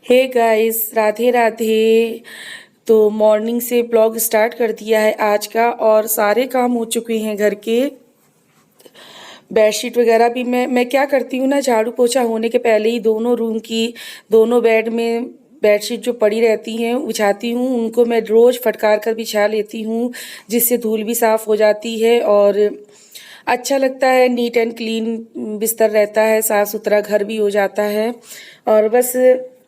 Hey guys, Radhe Radhe. तो morning से blog start कर दिया है आज का और सारे काम हो चुके हैं घर के। बेडशीट वगैरह भी मैं क्या करती हूँ ना, झाड़ू पोछा होने के पहले ही दोनों रूम की दोनों बेड में बेडशीट जो पड़ी रहती हैं बिछाती हूँ, उनको मैं रोज़ फटकार कर बिछा लेती हूँ, जिससे धूल भी साफ़ हो जाती है और अच्छा लगता है। नीट एंड क्लीन बिस्तर रहता है, साफ़ सुथरा घर भी हो जाता है। और बस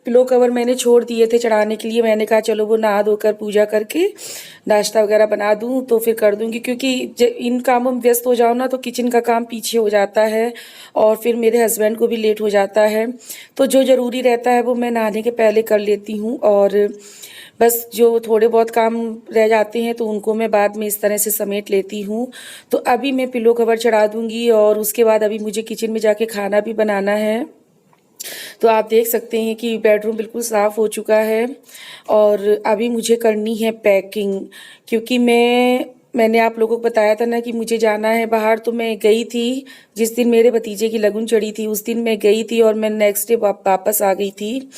पिलो कवर मैंने छोड़ दिए थे चढ़ाने के लिए, मैंने कहा चलो वो नहा धोकर पूजा करके नाश्ता वगैरह बना दूं तो फिर कर दूंगी, क्योंकि इन कामों में व्यस्त हो जाओ ना तो किचन का काम पीछे हो जाता है और फिर मेरे हस्बैंड को भी लेट हो जाता है। तो जो ज़रूरी रहता है वो मैं नहाने के पहले कर लेती हूँ और बस जो थोड़े बहुत काम रह जाते हैं तो उनको मैं बाद में इस तरह से समेट लेती हूँ। तो अभी मैं पिलो कवर चढ़ा दूंगी और उसके बाद अभी मुझे किचन में जाके खाना भी बनाना है। तो आप देख सकते हैं कि बेडरूम बिल्कुल साफ़ हो चुका है और अभी मुझे करनी है पैकिंग, क्योंकि मैंने आप लोगों को बताया था ना कि मुझे जाना है बाहर। तो मैं गई थी जिस दिन मेरे भतीजे की लगन चढ़ी थी, उस दिन मैं गई थी और मैं नेक्स्ट डे वापस आ गई थी,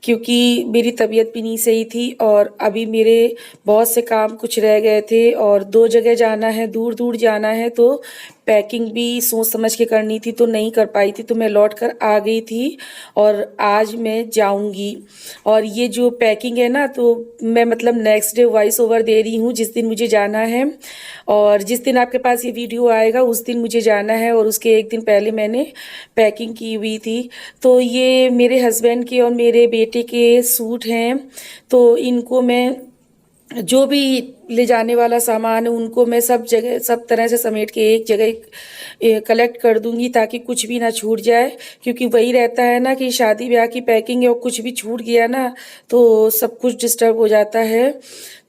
क्योंकि मेरी तबीयत भी नहीं सही थी और अभी मेरे बहुत से काम कुछ रह गए थे और 2 जगह जाना है, दूर दूर जाना है। तो पैकिंग भी सोच समझ के करनी थी तो नहीं कर पाई थी, तो मैं लौट कर आ गई थी और आज मैं जाऊंगी। और ये जो पैकिंग है ना, तो मैं मतलब नेक्स्ट डे वॉइस ओवर दे रही हूँ जिस दिन मुझे जाना है, और जिस दिन आपके पास ये वीडियो आएगा उस दिन मुझे जाना है और उसके एक दिन पहले मैंने पैकिंग की हुई थी। तो ये मेरे हस्बैंड के और मेरे बेटे के सूट हैं, तो इनको मैं जो भी ले जाने वाला सामान है उनको मैं सब जगह सब तरह से समेट के एक जगह कलेक्ट कर दूंगी ताकि कुछ भी ना छूट जाए, क्योंकि वही रहता है ना कि शादी ब्याह की पैकिंग है और कुछ भी छूट गया ना तो सब कुछ डिस्टर्ब हो जाता है।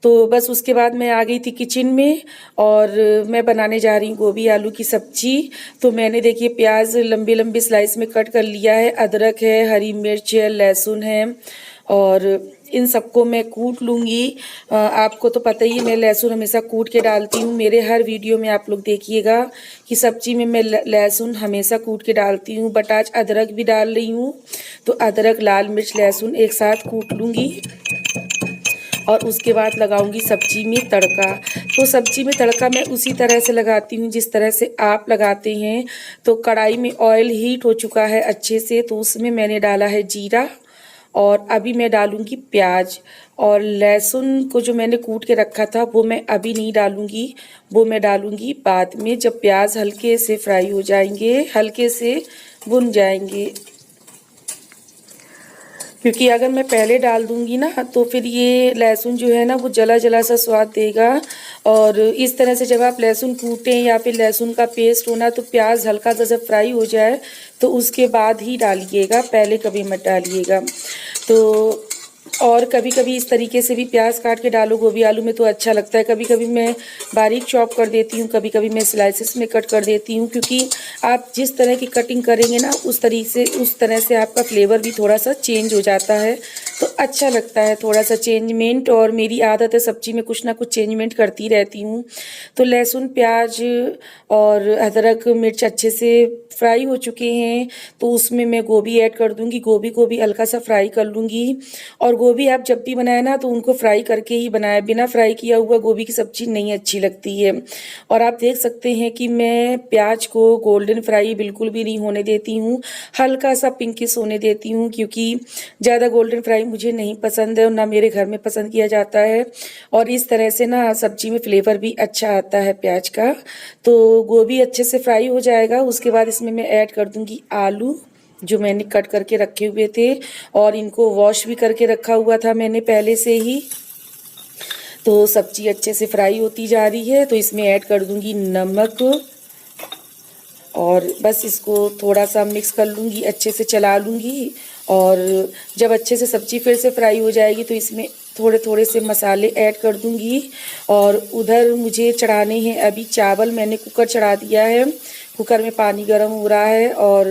तो बस उसके बाद मैं आ गई थी किचन में और मैं बनाने जा रही हूँ गोभी आलू की सब्जी। तो मैंने देखिए प्याज लंबे लंबे स्लाइस में कट कर लिया है, अदरक है, हरी मिर्च है, लहसुन है और इन सबको मैं कूट लूँगी। आपको तो पता ही है मैं लहसुन हमेशा कूट के डालती हूँ, मेरे हर वीडियो में आप लोग देखिएगा कि सब्जी में मैं लहसुन हमेशा कूट के डालती हूँ, बट आज अदरक भी डाल रही हूँ। तो अदरक, लाल मिर्च, लहसुन एक साथ कूट लूँगी और उसके बाद लगाऊंगी सब्जी में तड़का। तो सब्जी में तड़का मैं उसी तरह से लगाती हूँ जिस तरह से आप लगाते हैं। तो कढ़ाई में ऑयल हीट हो चुका है अच्छे से, तो उसमें मैंने डाला है जीरा और अभी मैं डालूंगी प्याज। और लहसुन को जो मैंने कूट के रखा था वो मैं अभी नहीं डालूंगी, वो मैं डालूंगी बाद में जब प्याज हल्के से फ्राई हो जाएंगे, हल्के से भुन जाएंगे। क्योंकि अगर मैं पहले डाल दूंगी ना तो फिर ये लहसुन जो है ना वो जला जला सा स्वाद देगा। और इस तरह से जब आप लहसुन कूटें या फिर लहसुन का पेस्ट होना तो प्याज हल्का सा जब फ्राई हो जाए तो उसके बाद ही डालिएगा, पहले कभी मत डालिएगा। तो और कभी कभी इस तरीके से भी प्याज काट के डालो गोभी आलू में तो अच्छा लगता है। कभी कभी मैं बारीक चॉप कर देती हूँ, कभी कभी मैं स्लाइसेस में कट कर देती हूँ, क्योंकि आप जिस तरह की कटिंग करेंगे ना उस तरह से आपका फ्लेवर भी थोड़ा सा चेंज हो जाता है, तो अच्छा लगता है थोड़ा सा चेंजमेंट। और मेरी आदत है सब्जी में कुछ ना कुछ चेंजमेंट करती रहती हूँ। तो लहसुन, प्याज और अदरक, मिर्च अच्छे से फ्राई हो चुके हैं तो उसमें मैं गोभी ऐड कर दूंगी। गोभी को भी हल्का सा फ्राई कर लूँगी। और गोभी आप जब भी बनाए ना तो उनको फ्राई करके ही बनाए, बिना फ्राई किया हुआ गोभी की सब्जी नहीं अच्छी लगती है। और आप देख सकते हैं कि मैं प्याज को गोल्डन फ्राई बिल्कुल भी नहीं होने देती हूँ, हल्का सा पिंकिश होने देती हूँ, क्योंकि ज़्यादा गोल्डन फ्राई मुझे नहीं पसंद है और ना मेरे घर में पसंद किया जाता है। और इस तरह से ना सब्जी में फ्लेवर भी अच्छा आता है प्याज का। तो गोभी अच्छे से फ्राई हो जाएगा, उसके बाद इसमें मैं ऐड कर दूंगी आलू जो मैंने कट करके रखे हुए थे और इनको वॉश भी करके रखा हुआ था मैंने पहले से ही। तो सब्जी अच्छे से फ्राई होती जा रही है तो इसमें ऐड कर दूंगी नमक और बस इसको थोड़ा सा मिक्स कर लूँगी, अच्छे से चला लूँगी। और जब अच्छे से सब्जी फिर से फ्राई हो जाएगी तो इसमें थोड़े थोड़े से मसाले ऐड कर दूँगी। और उधर मुझे चढ़ाने हैं अभी चावल, मैंने कुकर चढ़ा दिया है, कुकर में पानी गर्म हो रहा है और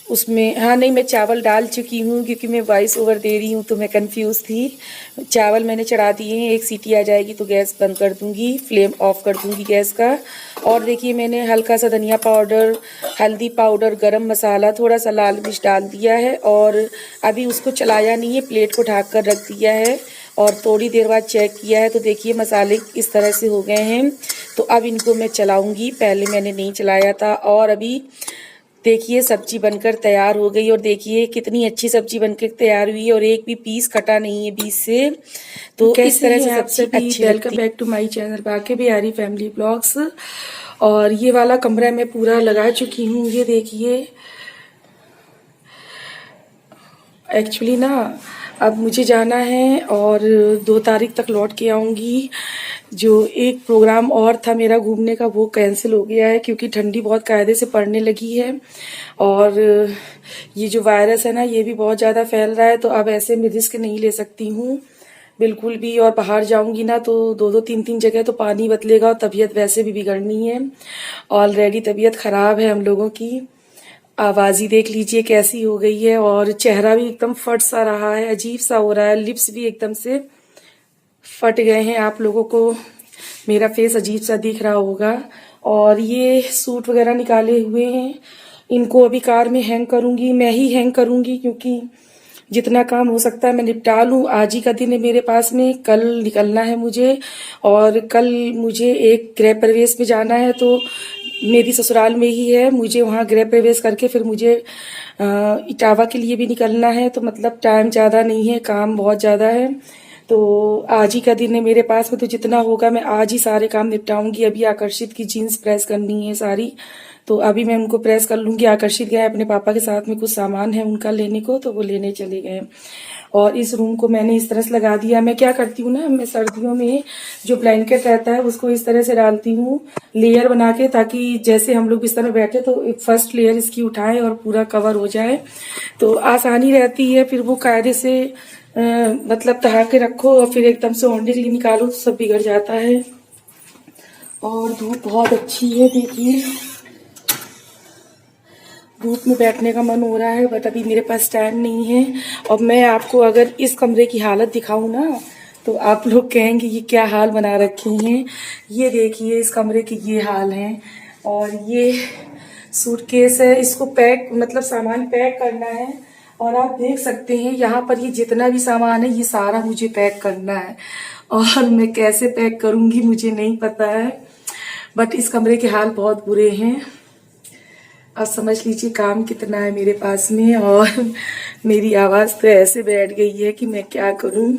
उसमें, हाँ नहीं, मैं चावल डाल चुकी हूँ क्योंकि मैं वॉइस ओवर दे रही हूँ तो मैं कंफ्यूज थी। चावल मैंने चढ़ा दिए हैं, एक सीटी आ जाएगी तो गैस बंद कर दूँगी, फ्लेम ऑफ कर दूँगी गैस का। और देखिए मैंने हल्का सा धनिया पाउडर, हल्दी पाउडर, गरम मसाला, थोड़ा सा लाल मिर्च डाल दिया है और अभी उसको चलाया नहीं है, प्लेट को ढक कर रख दिया है। और थोड़ी देर बाद चेक किया है तो देखिए मसाले इस तरह से हो गए हैं। तो अब इनको मैं चलाऊँगी, पहले मैंने नहीं चलाया था। और अभी देखिए सब्जी बनकर तैयार हो गई और देखिए कितनी अच्छी सब्जी बनकर तैयार हुई है और एक भी पीस कटा नहीं है बीच से। तो इस तरह से सब्जी अच्छी। Welcome back to my channel Banke Bihari family blogs. और ये वाला कमरा मैं पूरा लगा चुकी हूँ, ये देखिए। एक्चुअली ना अब मुझे जाना है और 2 तारीख तक लौट के आऊँगी। जो एक प्रोग्राम और था मेरा घूमने का वो कैंसिल हो गया है क्योंकि ठंडी बहुत कायदे से पड़ने लगी है और ये जो वायरस है ना ये भी बहुत ज़्यादा फैल रहा है। तो अब ऐसे में रिस्क नहीं ले सकती हूँ बिल्कुल भी। और बाहर जाऊंगी ना तो 2-2 3-3 जगह तो पानी बदलेगा और तबीयत वैसे भी बिगड़नी है। ऑलरेडी तबीयत खराब है हम लोगों की। आवाज ही देख लीजिए कैसी हो गई है और चेहरा भी एकदम फट सा रहा है, अजीब सा हो रहा है, लिप्स भी एकदम से फट गए हैं। आप लोगों को मेरा फेस अजीब सा दिख रहा होगा। और ये सूट वगैरह निकाले हुए हैं, इनको अभी कार में हैंग करूंगी, मैं ही हैंग करूंगी क्योंकि जितना काम हो सकता है मैं निपटा लूँ। आज ही का दिन है मेरे पास में, कल निकलना है मुझे और कल मुझे एक गृह प्रवेश में जाना है। तो मेरी ससुराल में ही है, मुझे वहाँ गृह प्रवेश करके फिर मुझे इटावा के लिए भी निकलना है। तो मतलब टाइम ज़्यादा नहीं है, काम बहुत ज़्यादा है। तो आज ही का दिन है मेरे पास में, तो जितना होगा मैं आज ही सारे काम निपटाऊंगी। अभी आकर्षित की जीन्स प्रेस करनी है सारी, तो अभी मैं उनको प्रेस कर लूंगी। आकर्षित गए अपने पापा के साथ में, कुछ सामान है उनका लेने को तो वो लेने चले गए। और इस रूम को मैंने इस तरह से लगा दिया। मैं क्या करती हूँ ना, मैं सर्दियों में जो ब्लैंकेट रहता है उसको इस तरह से डालती हूँ लेयर बना के, ताकि जैसे हम लोग बिस्तर में बैठे तो फर्स्ट लेयर इसकी उठाएं और पूरा कवर हो जाए तो आसानी रहती है। फिर वो कायदे से मतलब तहा के रखो और फिर एकदम से ओढ़ने के लिए निकालो तो सब बिगड़ जाता है। और धूप बहुत अच्छी है, देखिए धूप में बैठने का मन हो रहा है बट अभी मेरे पास टाइम नहीं है। और मैं आपको अगर इस कमरे की हालत दिखाऊं ना तो आप लोग कहेंगे ये क्या हाल बना रखे हैं। ये देखिए इस कमरे के ये हाल हैं। और ये सूटकेस है, इसको पैक मतलब सामान पैक करना है। और आप देख सकते हैं यहाँ पर ये जितना भी सामान है ये सारा मुझे पैक करना है और मैं कैसे पैक करूंगी मुझे नहीं पता है। बट इस कमरे के हाल बहुत बुरे हैं। अब समझ लीजिए काम कितना है मेरे पास में। और मेरी आवाज तो ऐसे बैठ गई है कि मैं क्या करूं।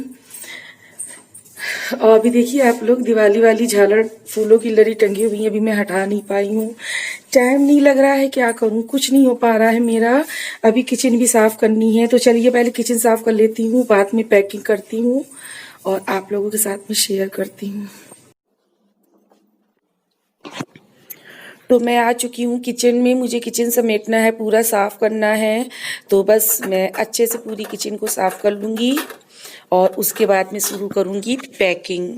और अभी देखिए आप लोग दिवाली वाली झालर फूलों की लड़ी टंगी हुई है, अभी मैं हटा नहीं पाई हूँ। टाइम नहीं लग रहा है, क्या करूं, कुछ नहीं हो पा रहा है मेरा। अभी किचन भी साफ करनी है तो चलिए पहले किचन साफ कर लेती हूँ, बाद में पैकिंग करती हूँ और आप लोगों के साथ में शेयर करती हूँ। तो मैं आ चुकी हूँ किचन में, मुझे किचन समेटना है, पूरा साफ करना है। तो बस मैं अच्छे से पूरी किचन को साफ कर लूँगी और उसके बाद में शुरू करूँगी पैकिंग।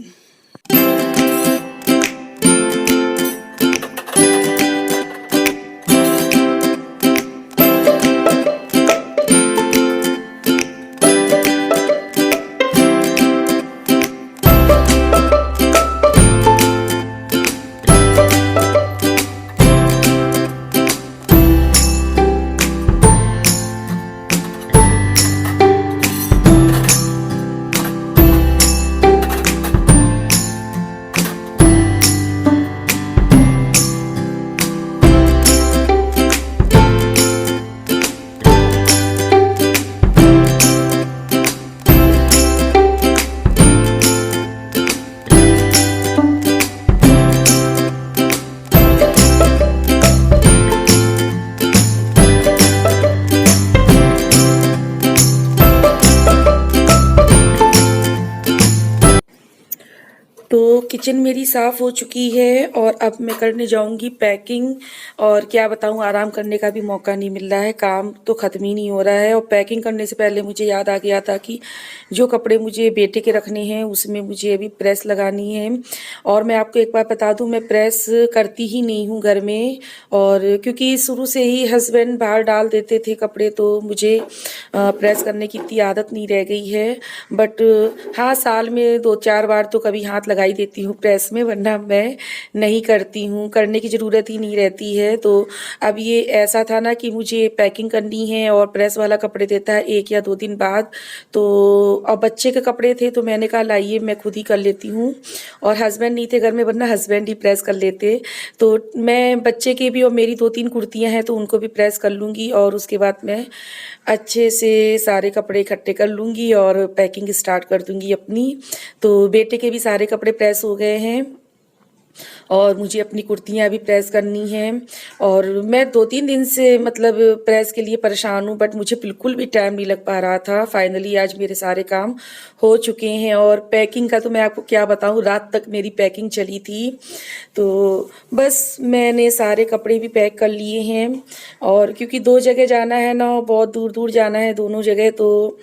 तो किचन मेरी साफ़ हो चुकी है और अब मैं करने जाऊंगी पैकिंग। और क्या बताऊं, आराम करने का भी मौका नहीं मिल रहा है, काम तो ख़त्म ही नहीं हो रहा है। और पैकिंग करने से पहले मुझे याद आ गया था कि जो कपड़े मुझे बेटे के रखने हैं उसमें मुझे अभी प्रेस लगानी है। और मैं आपको एक बार बता दूं, मैं प्रेस करती ही नहीं हूँ घर में। और क्योंकि शुरू से ही हस्बैंड बाहर डाल देते थे कपड़े, तो मुझे प्रेस करने की इतनी आदत नहीं रह गई है। बट हाँ, साल में 2-4 बार तो कभी हाथ लगा ही देती हूँ प्रेस में, वरना मैं नहीं करती हूँ, करने की ज़रूरत ही नहीं रहती है। तो अब ये ऐसा था ना कि मुझे पैकिंग करनी है और प्रेस वाला कपड़े देता है 1 या 2 दिन बाद। तो अब बच्चे के कपड़े थे तो मैंने कहा लाइए मैं खुद ही कर लेती हूँ। और हस्बैंड नहीं थे घर में, वरना हस्बैंड ही प्रेस कर लेते। तो मैं बच्चे के भी और मेरी 2-3 कुर्तियाँ हैं तो उनको भी प्रेस कर लूँगी और उसके बाद मैं अच्छे से सारे कपड़े इकट्ठे कर लूँगी और पैकिंग स्टार्ट कर दूँगी अपनी। तो बेटे के भी सारे कपड़े प्रेस हो गए हैं और मुझे अपनी कुर्तियाँ भी प्रेस करनी हैं। और मैं 2-3 दिन से मतलब प्रेस के लिए परेशान हूँ, बट मुझे बिल्कुल भी टाइम नहीं लग पा रहा था। फाइनली आज मेरे सारे काम हो चुके हैं। और पैकिंग का तो मैं आपको क्या बताऊँ, रात तक मेरी पैकिंग चली थी। तो बस मैंने सारे कपड़े भी पैक कर लिए हैं। और क्योंकि 2 जगह जाना है ना, बहुत दूर दूर जाना है दोनों जगह, तो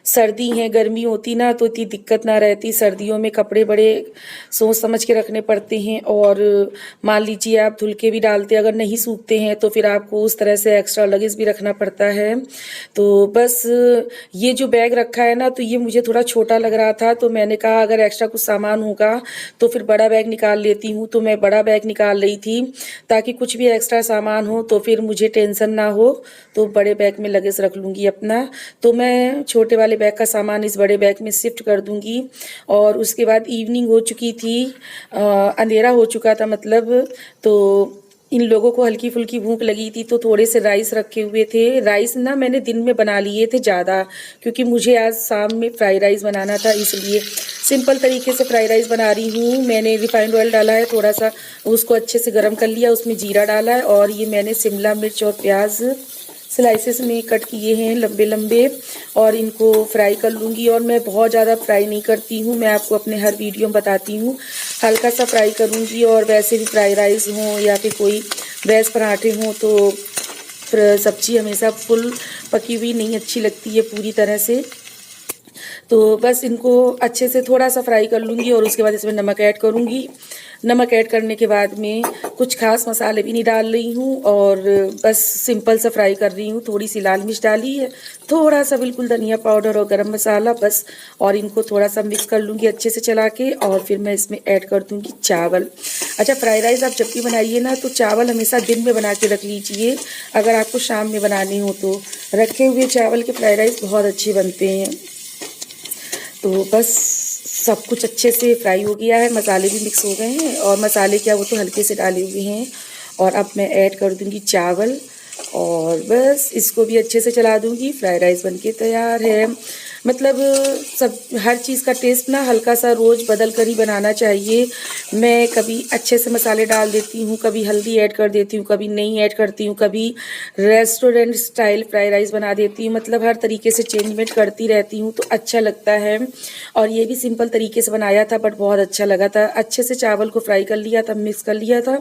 सर्दी है गर्मी होती ना तो इतनी दिक्कत ना रहती। सर्दियों में कपड़े बड़े सोच समझ के रखने पड़ते हैं। और मान लीजिए आप धुल के भी डालते, अगर नहीं सूखते हैं तो फिर आपको उस तरह से एक्स्ट्रा लगेज भी रखना पड़ता है। तो बस ये जो बैग रखा है ना, तो ये मुझे थोड़ा छोटा लग रहा था, तो मैंने कहा अगर एक्स्ट्रा कुछ सामान होगा तो फिर बड़ा बैग निकाल लेती हूँ। तो मैं बड़ा बैग निकाल रही थी ताकि कुछ भी एक्स्ट्रा सामान हो तो फिर मुझे टेंशन ना हो, तो बड़े बैग में लगेज रख लूँगी अपना। तो मैं छोटे वाले बैग का सामान इस बड़े बैग में शिफ्ट कर दूँगी। और उसके बाद इवनिंग हो चुकी थी, अंधेरा हो चुका था मतलब। तो इन लोगों को हल्की फुल्की भूख लगी थी तो थोड़े से राइस रखे हुए थे। राइस ना मैंने दिन में बना लिए थे ज़्यादा, क्योंकि मुझे आज शाम में फ्राई राइस बनाना था, इसलिए सिंपल तरीके से फ्राई राइस बना रही हूँ। मैंने रिफाइंड ऑयल डाला है थोड़ा सा, उसको अच्छे से गर्म कर लिया, उसमें जीरा डाला है और ये मैंने शिमला मिर्च और प्याज स्लाइसेस में कट किए हैं लंबे लंबे, और इनको फ्राई कर लूँगी। और मैं बहुत ज़्यादा फ्राई नहीं करती हूँ, मैं आपको अपने हर वीडियो में बताती हूँ, हल्का सा फ्राई करूँगी। और वैसे भी फ्राई राइस हो या फिर कोई वेज पराठे हों तो सब्ज़ी हमेशा फुल पकी हुई नहीं अच्छी लगती है पूरी तरह से। तो बस इनको अच्छे से थोड़ा सा फ्राई कर लूँगी और उसके बाद इसमें नमक ऐड करूँगी। नमक ऐड करने के बाद में कुछ खास मसाले भी नहीं डाल रही हूँ और बस सिंपल सा फ्राई कर रही हूँ। थोड़ी सी लाल मिर्च डाली है, थोड़ा सा बिल्कुल धनिया पाउडर और गरम मसाला बस। और इनको थोड़ा सा मिक्स कर लूँगी अच्छे से चला के, और फिर मैं इसमें ऐड कर दूँगी चावल। अच्छा, फ्राइड राइस आप जब भी बनाइए ना तो चावल हमेशा दिन में बना के रख लीजिए, अगर आपको शाम में बनानी हो तो। रखे हुए चावल के फ्राइड राइस बहुत अच्छे बनते हैं। तो बस सब कुछ अच्छे से फ्राई हो गया है, मसाले भी मिक्स हो गए हैं, और मसाले क्या वो तो हल्के से डाले हुए हैं। और अब मैं ऐड कर दूंगी चावल और बस इसको भी अच्छे से चला दूंगी। फ्राइड राइस बनके तैयार है। मतलब सब हर चीज़ का टेस्ट ना हल्का सा रोज़ बदल कर ही बनाना चाहिए। मैं कभी अच्छे से मसाले डाल देती हूँ, कभी हल्दी ऐड कर देती हूँ, कभी नहीं ऐड करती हूँ, कभी रेस्टोरेंट स्टाइल फ्राइड राइस बना देती हूँ। मतलब हर तरीके से चेंजमेंट करती रहती हूँ तो अच्छा लगता है। और ये भी सिंपल तरीके से बनाया था बट बहुत अच्छा लगा था। अच्छे से चावल को फ्राई कर लिया था, मिक्स कर लिया था,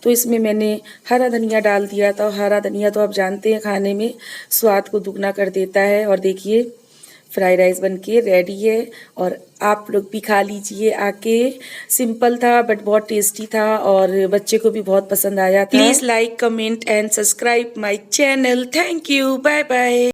तो इसमें मैंने हरा धनिया डाल दिया था। हरा धनिया तो आप जानते हैं खाने में स्वाद को दुगना कर देता है। और देखिए फ्राइड राइस बनके रेडी है और आप लोग भी खा लीजिए आके। सिंपल था बट बहुत टेस्टी था और बच्चे को भी बहुत पसंद आया था। Please like, comment and subscribe my channel. Thank you, bye bye.